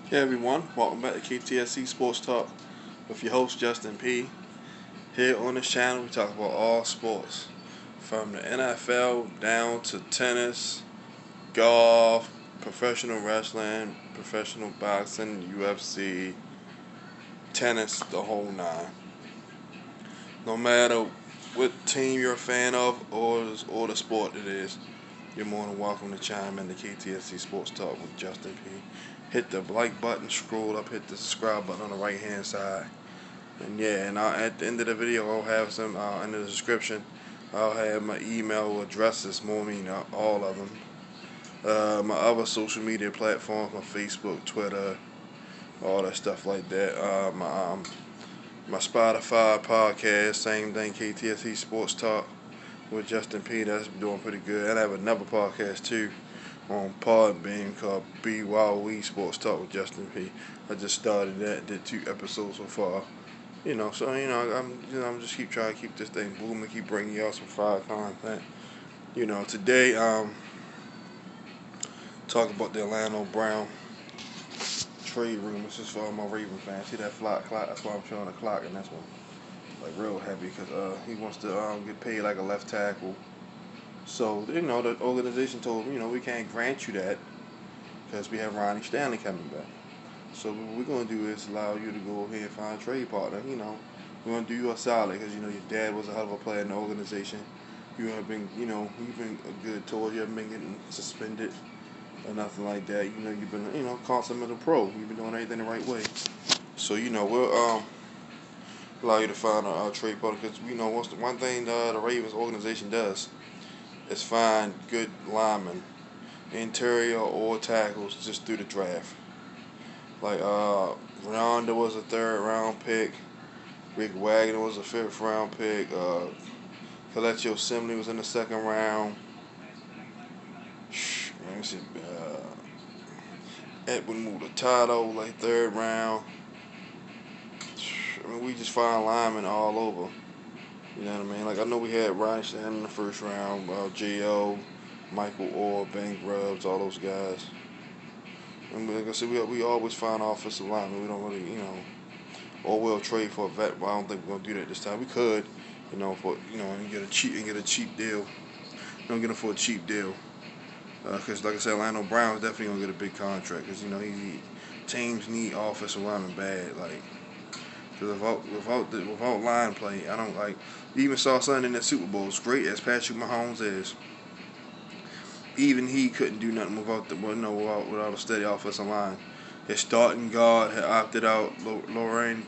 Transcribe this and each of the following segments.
Hey everyone, welcome back to KTSC Sports Talk with your host Justin P. Here on this channel we talk about all sports, from the NFL down to tennis, golf, professional wrestling, professional boxing, UFC, tennis, the whole nine. No matter what team you're a fan of or the sport it is, you're more than welcome to chime in the KTSC Sports Talk with Justin P. Hit the like button, scroll up, hit the subscribe button on the right hand side. And yeah, and at the end of the video, I'll have some in the description. I'll have my email addresses, all of them. My other social media platforms, my Facebook, Twitter, all that stuff like that. My Spotify podcast, same thing, KTSC Sports Talk with Justin P. That's doing pretty good. And I have another podcast too on Podbean called BYOE Sports Talk with Justin P. I just started that, did 2 episodes so far. I'm just keep trying to keep this thing booming, keep bringing y'all some fire content. Today talk about the Orlando Brown trade rumors. Just for all my Raven fans. See that fly clock? That's why I'm showing the clock, and that's one like real heavy because he wants to get paid like a left tackle. So the organization told him, we can't grant you that because we have Ronnie Stanley coming back. So what we're gonna do is allow you to go ahead and find a trade partner. We're gonna do you a solid because your dad was a hell of a player in the organization. You have been, you've been good towards. You haven't been getting suspended or nothing like that. You've been, consummate pro. You've been doing everything the right way. So we'll allow you to find a trade partner because one thing the Ravens organization does is find good linemen, interior or tackles, just through the draft. Like Ronda was a 3rd round pick. Rick Wagner was a 5th round pick. Kelechi Osemele was in the 2nd round. Let me see. Edwin Mutatato, like 3rd round. I mean, we just find linemen all over. You know what I mean? Like, I know we had Ryan Shannon in the 1st round, J.O., Michael Orr, Ben Grubbs, all those guys. And like I said, we always find offensive linemen. We don't really, or we'll trade for a vet. But I don't think we're gonna do that this time. We could, and get a cheap deal. Don't get him for a cheap deal. Because like I said, Orlando Brown's definitely gonna get a big contract. Because teams need offensive linemen bad. Like, because without line play, I don't like. You even saw something in that Super Bowl. As great as Patrick Mahomes is, even he couldn't do nothing without a steady offensive line. His starting guard had opted out. Lorraine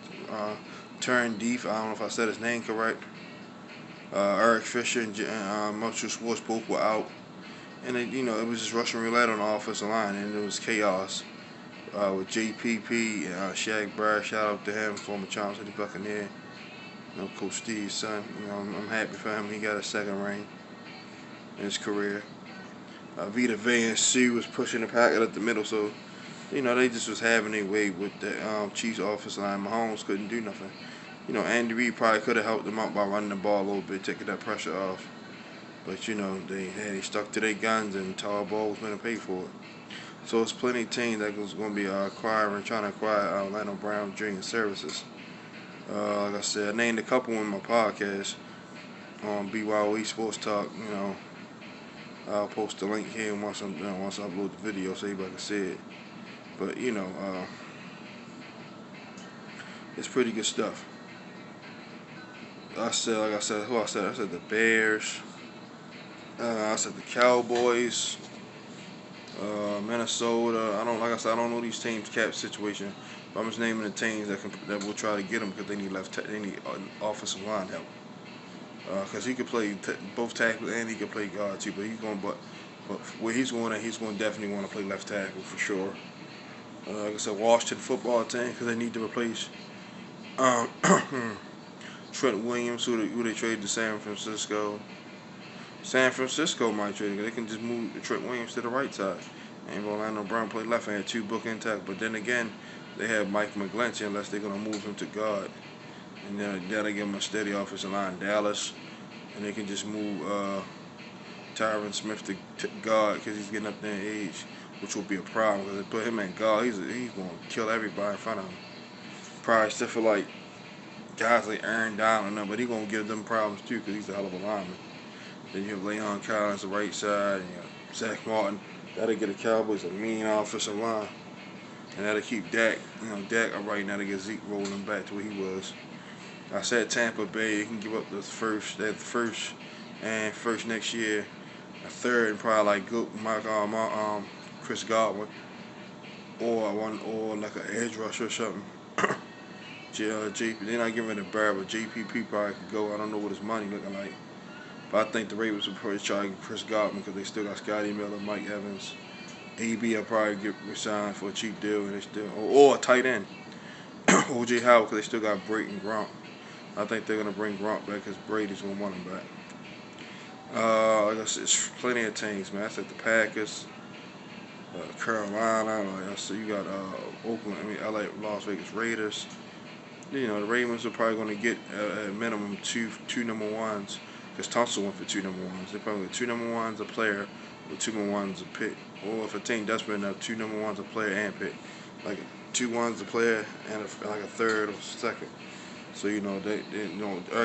Turndeef. I don't know if I said his name correct. Eric Fisher and Marshall Schwartz both were out. And it was just Russian roulette on the offensive line, and it was chaos with JPP and Shaq Barrett. Shout out to him, former Charles City Buccaneer. Coach Steve's son. I'm happy for him. He got a 2nd ring in his career. Vita Vea and Sue was pushing the packet up the middle, so they just was having their way with the Chiefs offensive line. Mahomes couldn't do nothing. Andy Reid probably could have helped them out by running the ball a little bit, taking that pressure off. But they stuck to their guns, and Todd Bowles was going to pay for it. So it's plenty of teams that was going to be trying to acquire Orlando Brown Jr. services. Like I said, I named a couple in my podcast on BYOE Sports Talk. I'll post the link here once I upload the video so everybody can see it. But it's pretty good stuff. I said the Bears. I said the Cowboys, Minnesota. I don't know these teams' cap situation. But I'm just naming the teams that will try to get them because they need offensive line help. Because he could play both tackles and he could play guard too. But where he's going to definitely want to play left tackle for sure. Like I said, Washington football team because they need to replace Trent Williams, who they traded to San Francisco. San Francisco might trade it. They can just move Trent Williams to the right side. And Orlando Brown play left hand, 2 bookend tackle. But then again, they have Mike McGlinchey unless they're going to move him to guard. And then that'll give him a steady offensive line. Dallas. And they can just move Tyron Smith to guard because he's getting up there in age. which will be a problem because they put him at guard. He's going to kill everybody in front of him. Probably except for like guys like Aaron Donald and them, but he's going to give them problems too because he's a hell of a lineman. Then you have Leon Collins, the right side, and you have Zach Martin. That'll get the Cowboys a mean offensive line. And that'll keep Dak, Dak right now to get Zeke rolling back to where he was. I said Tampa Bay, can give up the first next year, a third, and probably like Chris Godwin, or like an edge rusher or something. JP, they're not giving it a Barrett, but JPP probably could go. I don't know what his money looking like, but I think the Ravens will probably try to get Chris Godwin because they still got Scotty Miller, Mike Evans. AB will probably get resigned for a cheap deal, and they still or a tight end, OJ Howard, because they still got Brady and Gronk. I think they're gonna bring Gronk back because Brady's gonna want him back. Like I said, it's plenty of teams, man. I said the Packers, Carolina. Like I said, you got Oakland. LA, Las Vegas Raiders. The Ravens are probably gonna get at minimum two number ones because Tunsil went for 2 number ones. They probably get 2 number ones, a player, with 2 number ones, a pick. Or if a team desperate enough, 2 number ones, a player and pick. Like 2 ones, a player, and like a third or second. So Eric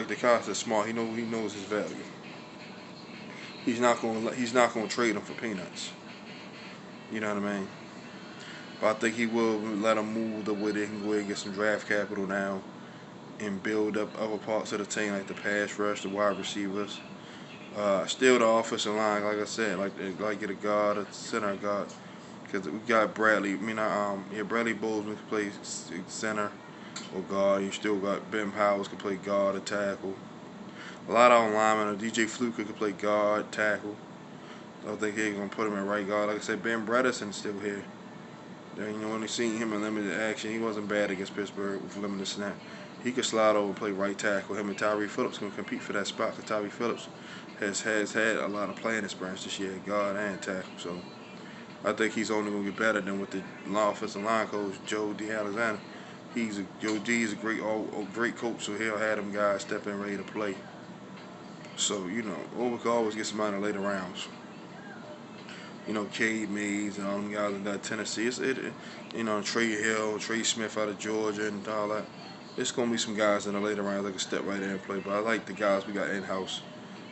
DeCosta is smart. He knows his value. He's not gonna trade him for peanuts. You know what I mean? But I think he will let him move the way they can go ahead and get some draft capital now and build up other parts of the team like the pass rush, the wide receivers. Still the offensive line, like I said, like get a guard, a center guard, because we got Bradley. Bradley Bozeman can play center or guard. You still got Ben Powers can play guard or tackle. A lot of linemen. DJ Fluker can play guard, tackle. I don't think they're gonna put him in right guard. Like I said, Ben Bredeson's still here. When you seen him in limited action, he wasn't bad against Pittsburgh with limited snap. He could slide over and play right tackle. Him and Tyree Phillips can compete for that spot because Tyree Phillips has had a lot of playing experience this year, guard and tackle. So I think he's only going to get better than with the offensive line coach, Joe D'Alexander. Joe D is a great coach, so he'll have them guys step in ready to play. So, we can always get somebody in the later rounds. Cade Mays and all them guys in that Tennessee. Trey Hill, Trey Smith out of Georgia and all that. It's going to be some guys in the later rounds that can step right in and play. But I like the guys we got in-house.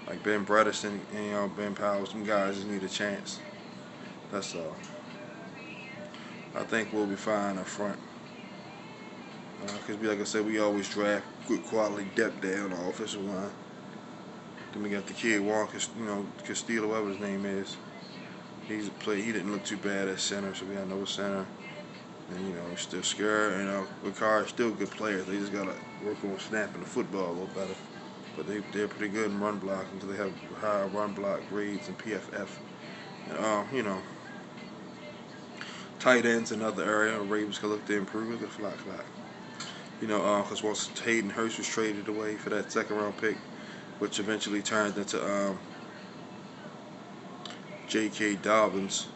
Like Ben Bredeson and Ben Powers. Them guys just need a chance. That's all. I think we'll be fine up front. Because, like I said, we always draft good quality depth there on the offensive line. Then we got the kid Walker, Castillo, whatever his name is. He didn't look too bad at center, so we got no center. And, still scared. Ricard's still good players. They just got to work on snapping the football a little better. But they're pretty good in run blocking because they have high run block grades and PFF. And, tight ends, another area. Ravens can look to improve. Look at flat. Because once Hayden Hurst was traded away for that second-round pick, which eventually turned into J.K. Dobbins.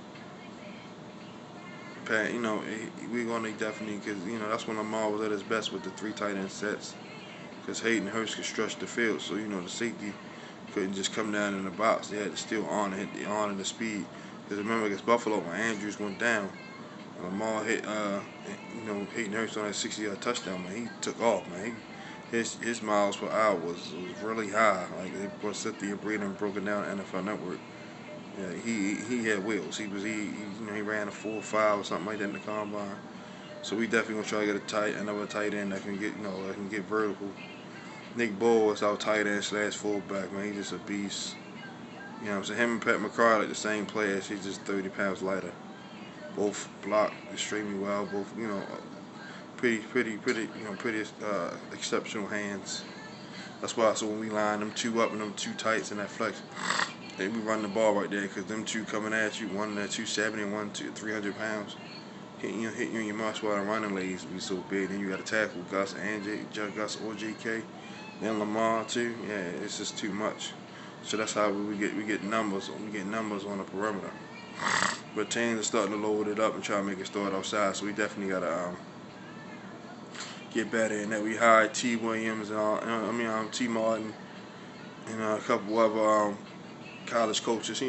We're going to definitely, because, that's when Lamar was at his best with the 3 tight end sets. Because Hayden Hurst could stretch the field, so, the safety couldn't just come down in the box. They had to still hit the on and the speed. Because remember, against Buffalo, when Andrews went down, and Lamar hit, Hayden Hurst on that 60-yard touchdown, man, he took off, man. His miles per hour was really high. Like, they brought Cynthia Breeden and broke it down on NFL Network. Yeah, he had wheels. He ran a 4.5 or something like that in the combine. So we definitely gonna try to get another tight end that can get vertical. Nick Boyle is our tight end / fullback, man. He's just a beast. So him and Pat McCarr like the same players. He's just 30 pounds lighter. Both block extremely well. Both pretty exceptional hands. That's why. So when we line them 2 up and them 2 tights in that flex, we run the ball right there because them 2 coming at you, one at 270 and one 300 pounds. Hit you in your muscle while the running legs be so big. Then you got to tackle Gus or JK, then Lamar too. Yeah, it's just too much. So that's how we get numbers. We get numbers on the perimeter. But teams are starting to load it up and try to make it start outside. So we definitely gotta get better in that. We hired T. Williams and T. Martin and a couple other college coaches.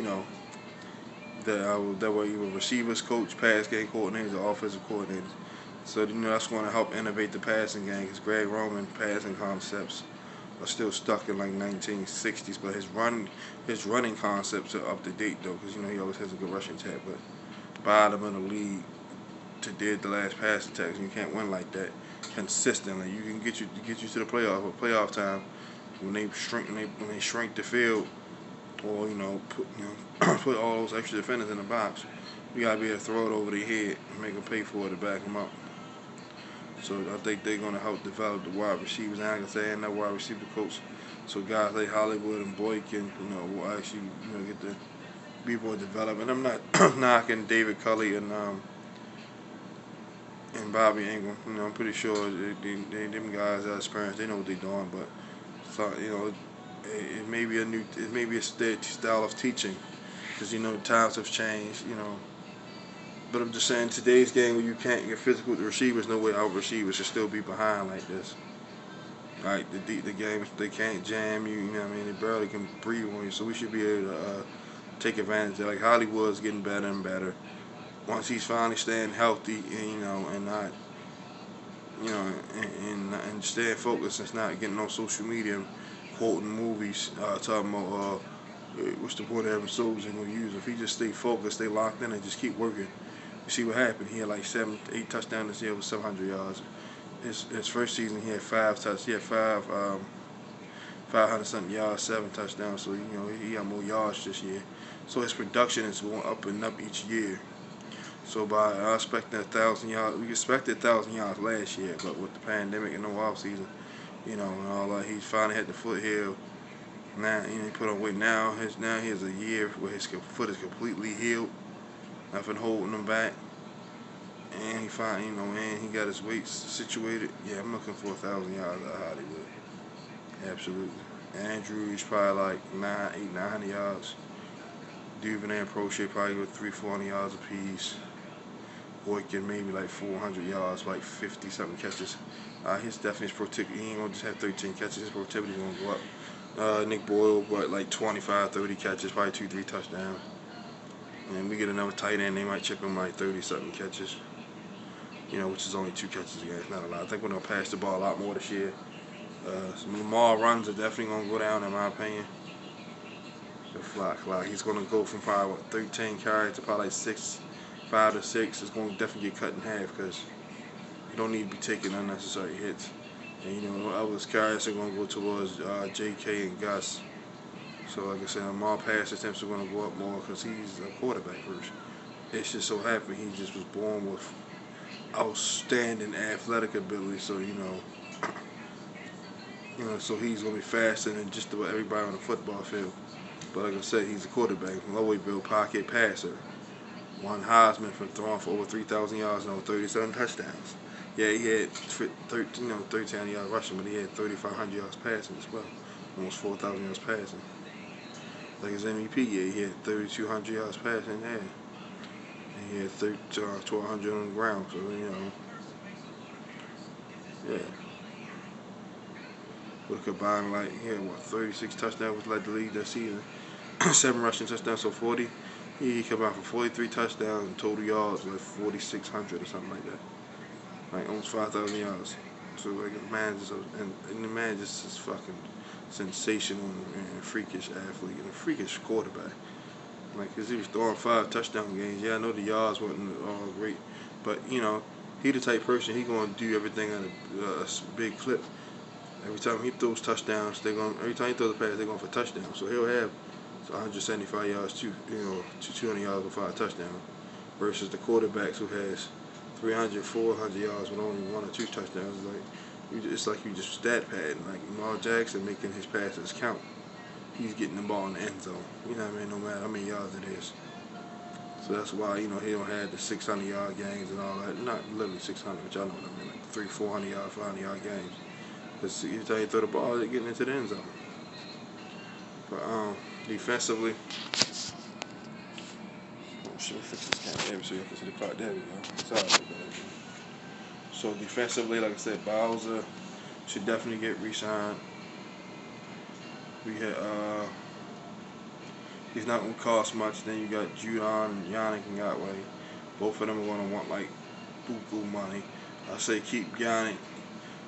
that were either receivers coach, pass game coordinators, or offensive coordinators. So that's going to help innovate the passing game because Greg Roman passing concepts are still stuck in like 1960s, but his running concepts are up to date though because he always has a good rushing attack. But bottom of the league to did the last pass attacks, you can't win like that consistently. You can get you to the playoff time when they shrink the field or put all those extra defenders in the box. You gotta be able to throw it over their head and make them pay for it to back them up. So I think they're gonna help develop the wide receivers. And I can say, and that wide receiver coach, so guys like Hollywood and Boykin, will actually get to be more developed. And I'm not knocking David Culley and Bobby Ingram. I'm pretty sure them guys are experienced. They know what they're doing. But so it may be a style of teaching because times have changed. But I'm just saying, today's game where you can't get physical with the receivers, no way our receivers should still be behind like this. Like the game, they can't jam you. They barely can breathe on you. So we should be able to take advantage of it. Like Hollywood's getting better and better. Once he's finally staying healthy, and not, and staying focused and not getting on social media, quoting movies, talking about what's the point of having soldiers ain't gonna use. If he just stay focused, stay locked in, and just keep working. You see what happened? He had like 8 touchdowns this year with 700 yards. His first season he had 5 touchdowns. He had 500 something yards, 7 touchdowns. So he got more yards this year. So his production is going up and up each year. So I expecting 1,000 yards. We expected 1,000 yards last year, but with the pandemic and no off season, and all that, he finally hit the foothill. Now he put on weight. Now he has a year where his foot is completely healed. Nothing holding him back, and he and he got his weights situated. Yeah, I'm looking for 1,000 yards out of Hollywood. Absolutely. Andrew, he's probably like 900 yards. Duvernay and Prochet probably with 300-400 yards apiece. Boykin maybe like 400 yards, like 50-something catches. His definitely productivity. He ain't gonna just have 13 catches. His productivity is gonna go up. Nick Boyle, like 25, 30 catches, probably 2-3 touchdowns. And we get another tight end, they might chip him like 30-something catches. Which is only 2 catches a game. It's not a lot. I think we're gonna pass the ball a lot more this year. Some Lamar runs are definitely gonna go down in my opinion. The fly clock. He's gonna go from probably 13 carries to probably like 5 to 6. It's gonna definitely get cut in half because you don't need to be taking unnecessary hits. And others carries are gonna go towards J.K. and Gus. So like I said, Lamar pass attempts are gonna go up more because he's a quarterback first. It's just so happened he just was born with outstanding athletic ability. So so he's gonna be faster than just about everybody on the football field. But like I said, he's a quarterback, low build pocket passer. Won Heisman for throwing for over 3,000 yards and over 37 touchdowns. Yeah, he had 13 yards rushing, but he had 3,500 yards passing as well. Almost 4,000 yards passing. Like his MVP year, he had 3,200 yards passing. Yeah, and he had 1,200 on the ground. So yeah. With a combined, he had 36 touchdowns, which led the league that season. 7 rushing touchdowns, so 40. He came out for 43 touchdowns and total yards like 4,600 or something like that. Like almost 5,000 yards. So the man just is fucking sensational and freakish athlete and a freakish quarterback. Cause he was throwing 5 touchdown games. Yeah, I know the yards wasn't all great, but he the type person he gonna do everything at a big clip. Every time he throws touchdowns, every time he throws a pass, they're going for touchdowns. So he'll have 175 yards to 200 yards with 5 touchdowns, versus the quarterbacks who has 300, 400 yards with only 1 or 2 touchdowns. It's like you just stat padding. Like Lamar Jackson making his passes count. He's getting the ball in the end zone. No matter how many yards it is. So that's why he don't have the 600-yard games and all that. Not literally 600, but y'all know what I mean. Like 300, 400-yard, 500-yard games. Because every time you throw the ball, they're getting into the end zone. But defensively, should we fix this camera? So you can see the clock. There we go. Sorry about that. So defensively, like I said, Bowser should definitely get re-signed. We had He's not going to cost much. Then you got Judon and Yannick Ngakoue. Both of them are going to want like buku money. I say keep Yannick.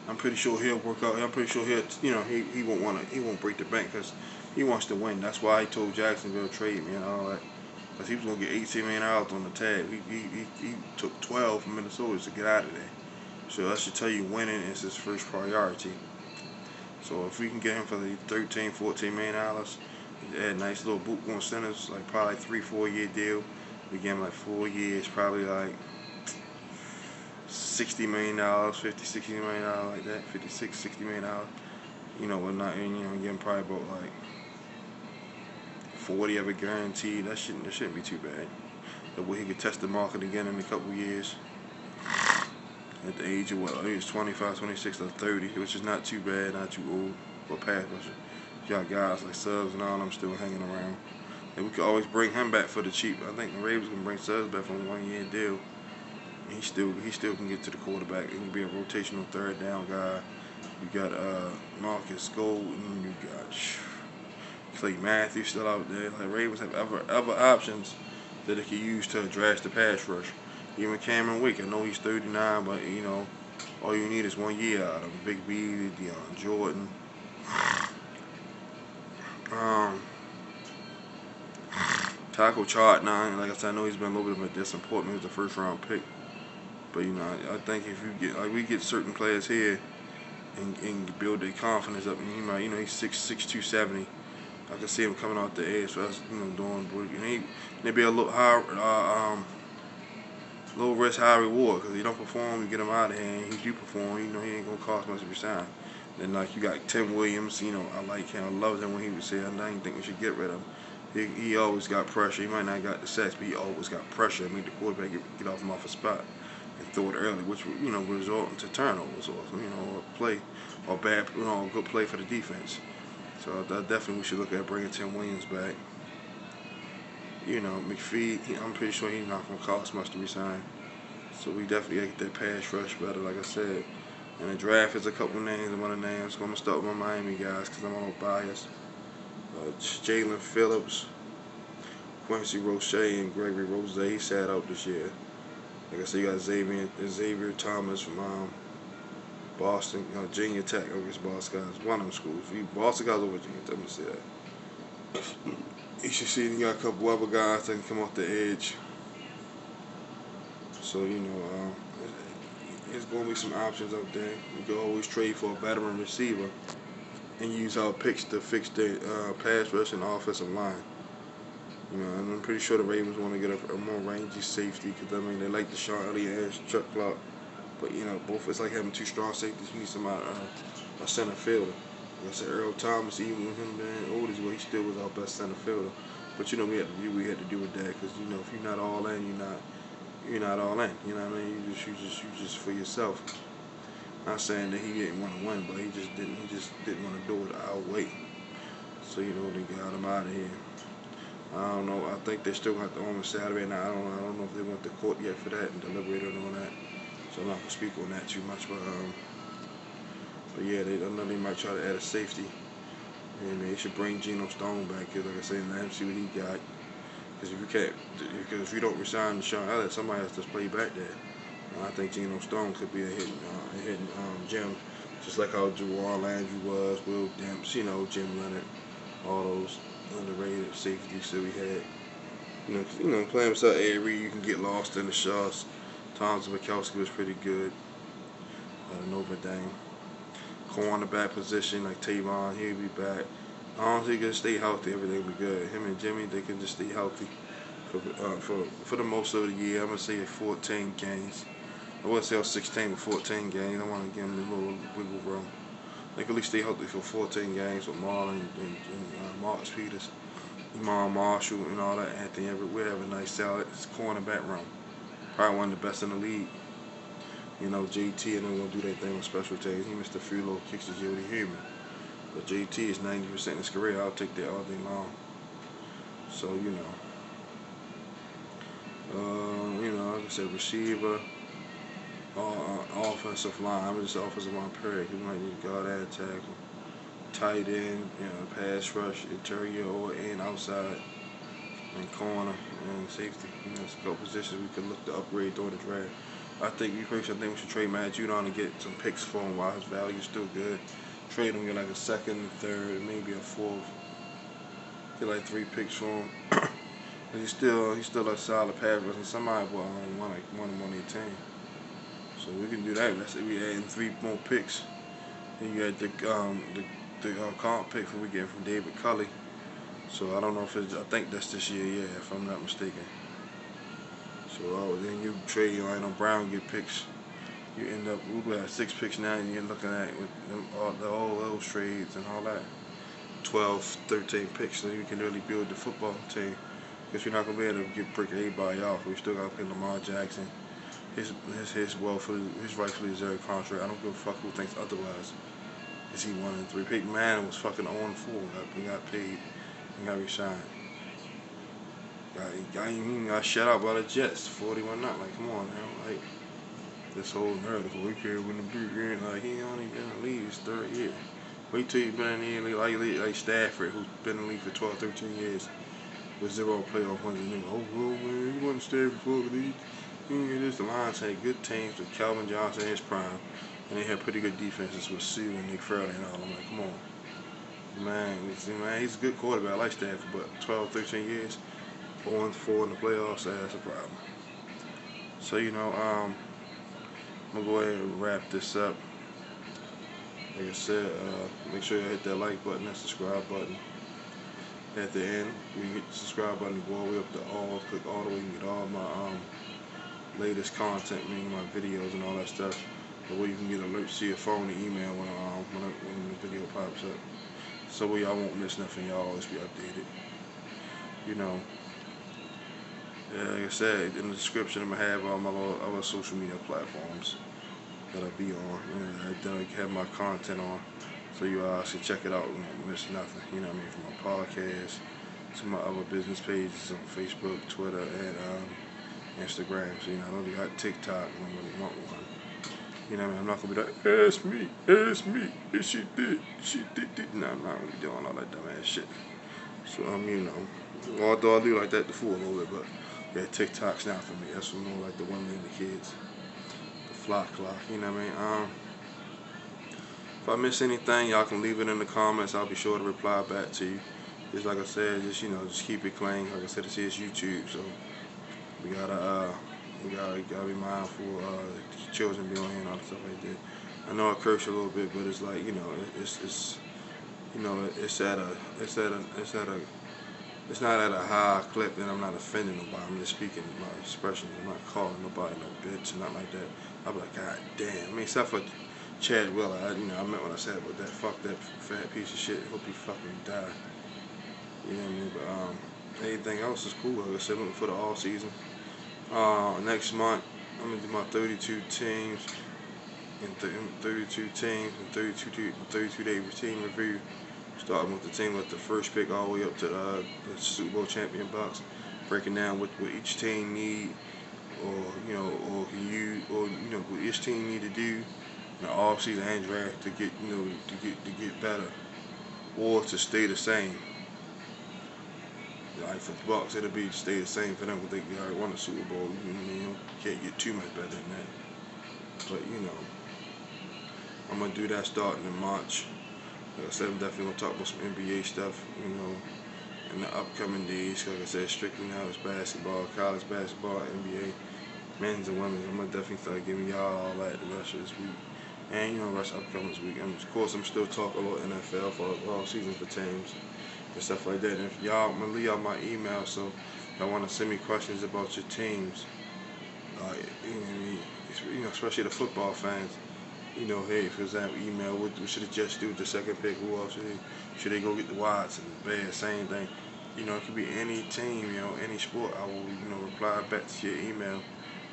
I'm pretty sure he'll work out. I'm pretty sure he won't break the bank because he wants to win. That's why he told Jacksonville trade me and all that. Because he was going to get $18 million on the tab. He took 12 from Minnesota to get out of there. So that should tell you winning is his first priority. So if we can get him for the $13, $14 million, add nice little boot on centers, like probably 3-4 year deal. We get him like 4 years, probably like $60 million, 50, $60 million like that, $56, $60 million. You know, we're not, get him probably about like 40 of it guaranteed. That shouldn't be too bad. That way he could test the market again in a couple years. At the age of what? I think it's 25, 26, or 30, which is not too bad, not too old for a pass rusher. You got guys like Suggs and all them still hanging around. And we could always bring him back for the cheap. I think the Ravens can bring Suggs back for a 1 year deal. He still can get to the quarterback. He can be a rotational third down guy. You got Marcus Golden. You got Clay Matthews still out there. Like Ravens have other options that they can use to address the pass rush. Even Cameron Wake, I know he's 39, but all you need is 1 year out of him. Big B, Deion Jordan. Taco Chart now, like I said, I know he's been a little bit of a disappointment. He was a first-round pick, but I think if we get certain players here and build their confidence up, and he might, he's 6'6", 270. I can see him coming off the edge, so that's doing. And maybe a little high, low risk, high reward, because he don't perform, you get him out of here, and he do perform, he ain't gonna cost much to be signed. Then like you got Tim Williams, I like him, I love him when he would say, I didn't think we should get rid of him. He always got pressure. He might not got the sacks, but he always got pressure. I mean, the quarterback get off him off a spot and throw it early, which result into turnovers or a play or bad, a good play for the defense. So definitely we should look at bringing Tim Williams back. McPhee, I'm pretty sure he's not going to cost much to resign. So we definitely get that pass rush better, like I said. And the draft is a couple names. I'm going to names. I'm going to start with my Miami guys because I'm a little biased. Jalen Phillips, Quincy Roche, and Gregory Rose. He sat out this year. Like I said, you got Xavier Thomas from Boston, Virginia Tech. I guess Boston guys, one of them schools. Boston guys over Virginia Tech. I'm going to say that. You should see you got a couple other guys that can come off the edge. So, there's going to be some options out there. You can always trade for a veteran receiver and use our picks to fix the pass rush and offensive line. And I'm pretty sure the Ravens want to get a more rangy safety because, they like Deshaun Elliott and Chuck Clark. But, both, it's like having two strong safeties. You need somebody, a center fielder. Like I said, Earl Thomas, even with him being old as well, he still was our best center fielder. But, we had to do with that because, if you're not all in, you're not all in. You know what I mean? You just for yourself. Not saying that he didn't want to win, but he just didn't want to do it our way. So they got him out of here. I don't know. I think they still got the on Saturday. Now I don't know if they went to court yet for that and deliberated on that. So I'm not gonna speak on that too much. But yeah, I know they might try to add a safety. And they should bring Geno Stone back because, like I said, let him see what he got. Because if you don't resign Deshaun Elliott, somebody has to play back there. I think Geno Stone could be a hidden gem, just like how Jawar Landry was, Will Demps, Jim Leonard, all those underrated safeties that we had. Playing beside Avery, you can get lost in the shots. Thomas Mikowski was pretty good. Notre Dame. Cornerback position like Tavon, he'll be back. As long as he can stay healthy, everything will be good. Him and Jimmy, they can just stay healthy for the most of the year. I'm gonna say 14 games. I wouldn't say 16 to 14 games. I want to give them a little wiggle room. They can at least stay healthy for 14 games with Marlon and Marcus Peters, Iman Marshall, and all that. Anthony Everett. We have a nice solid cornerback room. Probably one of the best in the league. JT and they're gonna do their thing on special teams. He missed a few little kicks to Jody Human, but JT is 90% in his career. I'll take that all day long. So like I said, receiver. Offensive line. I'm just offensive line period. You might need guard and tackle, tight end, pass rush, interior or and outside. and corner and safety. You know, it's a couple positions we could look to upgrade during the draft. I think we should trade Matt Judon and get some picks for him while his value is still good. Trade him, get like a second, third, maybe a fourth. Get like 3 picks for him. He's still a solid pass rusher. Somebody will want like one on their team. So we can do that. Let's say we add in 3 more picks. Then you had the comp pick we get from David Culley. So I don't know if I think that's this year, yeah, if I'm not mistaken. So then you trade Lionel Brown, get picks. You end up we have 6 picks now, and you're looking at with all those trades and all that. 12, 13 picks, so you can really build the football team. Because you're not gonna be able to break everybody off. We still gotta pay Lamar Jackson his rightfully deserved contract. I don't give a fuck who thinks otherwise. Is he 1-3? Peyton Manning was fucking 0-4. He got paid. He got re-signed. He got shut out by the Jets, 41-0. Like, come on now. Like, this whole narrative, we can't win the big game. Like, he only been in the league his 3rd year. Wait till he been in the league like Stafford, who's been in the league for 12, 13 years with 0 playoff wins. And oh, well, man, he wasn't Stafford for the league. The Lions had good teams with Calvin Johnson in his prime, and they had pretty good defenses with Sue and Nick Fairley and all. I'm like, come on. Man, he's a good quarterback. I like Stafford, but 12, 13 years, 4-4 in the playoffs, that's a problem. So, I'm going to go ahead and wrap this up. Like I said, make sure you hit that like button, that subscribe button. At the end, when you hit the subscribe button, go all the way up to all, click all the way, and get all my latest content, meaning my videos and all that stuff. The way you can get alerts to your phone and email when the video pops up. So y'all won't miss nothing. Y'all always be updated. Like I said, in the description, I'm gonna have all my other social media platforms that I be on. That I have my content on. So you should check it out and won't miss nothing. You know what I mean? From my podcast to my other business pages on Facebook, Twitter, and Instagram. So I only got TikTok. I don't really want one. You know what I mean? I'm not gonna be like, ask me, if she did. No, I'm not really doing all that dumbass shit. So although I do like that before a little bit, but yeah, TikTok's not for me. That's for more like the women and the kids. The flock clock. You know what I mean? If I miss anything, y'all can leave it in the comments. I'll be sure to reply back to you. Just like I said, just keep it clean. Like I said, it's YouTube, so we gotta be mindful of children being on here and all that stuff like that. I know I curse a little bit, but it's like it's not at a high clip, and I'm not offending nobody. I'm just speaking my expressions. I'm not calling nobody no bitch, and not like that. I'm like, God damn. I mean, except for Chad Wheeler, I meant what I said about that. Fuck that fat piece of shit. Hope he fucking die. You know what I mean? But anything else is cool. Like I said, looking for the all season. Next month, I'm gonna do my 32 teams and 32-day routine review. Starting with the team with the first pick all the way up to the Super Bowl champion Bucs, breaking down what each team need, or can use, what each team need to do in the offseason and draft to get better, or to stay the same. Like for the Bucs, it'll be to stay the same for them because they already won the Super Bowl. You can't get too much better than that. But I'm gonna do that starting in March. Like I said, I'm definitely gonna talk about some NBA stuff, in the upcoming days. Like I said, strictly now it's basketball, college basketball, NBA, men's and women's. I'm gonna definitely start giving y'all all that the rest of this week, and the rest of upcoming this week. And of course, I'm still talking about NFL for all season for teams and stuff like that. And if y'all, I'm gonna leave y'all my email, so if y'all want to send me questions about your teams, especially the football fans. Hey, for example, email, what should the Jets do with the second pick? Who else should they go get the Watson? Bears, same thing. It could be any team, any sport. I will, reply back to your email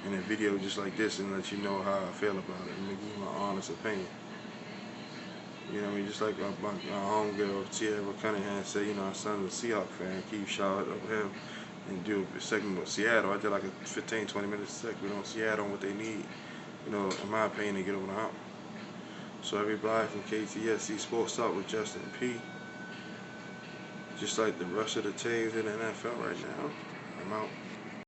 in a video just like this and let you know how I feel about it and give you my honest opinion. Just like my homegirl, Tierra Cunningham said, our son's a Seahawks fan. Keep shouting up him and do a segment with Seattle. I did like a 15-20 minute segment on Seattle and what they need, in my opinion, to get over the hump. So everybody from KTSC Sports Talk with Justin P. just like the rest of the teams in the NFL right now. I'm out.